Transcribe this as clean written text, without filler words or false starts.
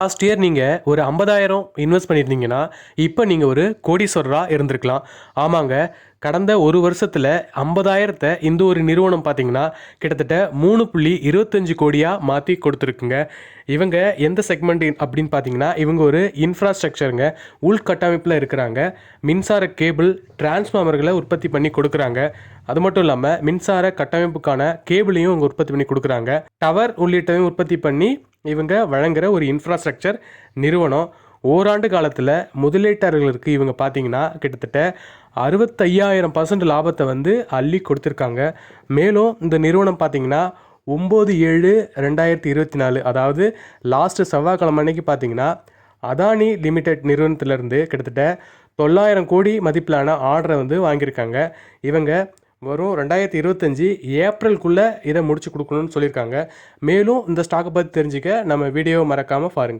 Last year நீங்கள் ஒரு 50,000 invest பண்ணியிருந்தீங்கன்னா இப்போ நீங்கள் ஒரு கோடீஸ்வரராக இருந்திருக்கலாம். ஆமாங்க, கடந்த ஒரு வருஷத்தில் 50,000 இந்த ஒரு நிறுவனம் பார்த்தீங்கன்னா கிட்டத்தட்ட 3.25 கோடியாக மாற்றி கொடுத்துருக்குங்க. இவங்க எந்த செக்மெண்ட் அப்படின்னு பார்த்தீங்கன்னா இவங்க ஒரு இன்ஃப்ராஸ்ட்ரக்சருங்க. உள்கட்டமைப்பில் இருக்கிறாங்க. மின்சார கேபிள் டிரான்ஸ்ஃபார்மர்களை உற்பத்தி பண்ணி கொடுக்குறாங்க. அது மட்டும் இல்லாமல் மின்சார கட்டமைப்புக்கான கேபிளையும் இவங்க உற்பத்தி பண்ணி கொடுக்குறாங்க. டவர் உள்ளிட்டவையும் உற்பத்தி பண்ணி இவங்க வழங்குகிற ஒரு இன்ஃப்ராஸ்ட்ரக்சர் நிறுவனம். ஓராண்டு காலத்தில் முதலீட்டாளர்களுக்கு இவங்க பார்த்தீங்கன்னா கிட்டத்தட்ட 65,000% லாபத்தை அள்ளி கொடுத்துருக்காங்க. மேலும் இந்த நிறுவனம் பார்த்தீங்கன்னா 9/7/2024 அதாவது லாஸ்ட்டு செவ்வாய்க்கிழமை அன்னைக்கு பார்த்தீங்கன்னா அதானி லிமிடெட் நிறுவனத்திலேருந்து கிட்டத்தட்ட 900 கோடி மதிப்பிலான ஆர்டரை வாங்கியிருக்காங்க. இவங்க வரும் 2025 ஏப்ரலுக்குள்ளே இதை முடிச்சு கொடுக்கணும்னு சொல்லியிருக்காங்க. மேலும் இந்த ஸ்டாக்கை பற்றி தெரிஞ்சுக்க நம்ம வீடியோவை மறக்காமல் பாருங்கள்.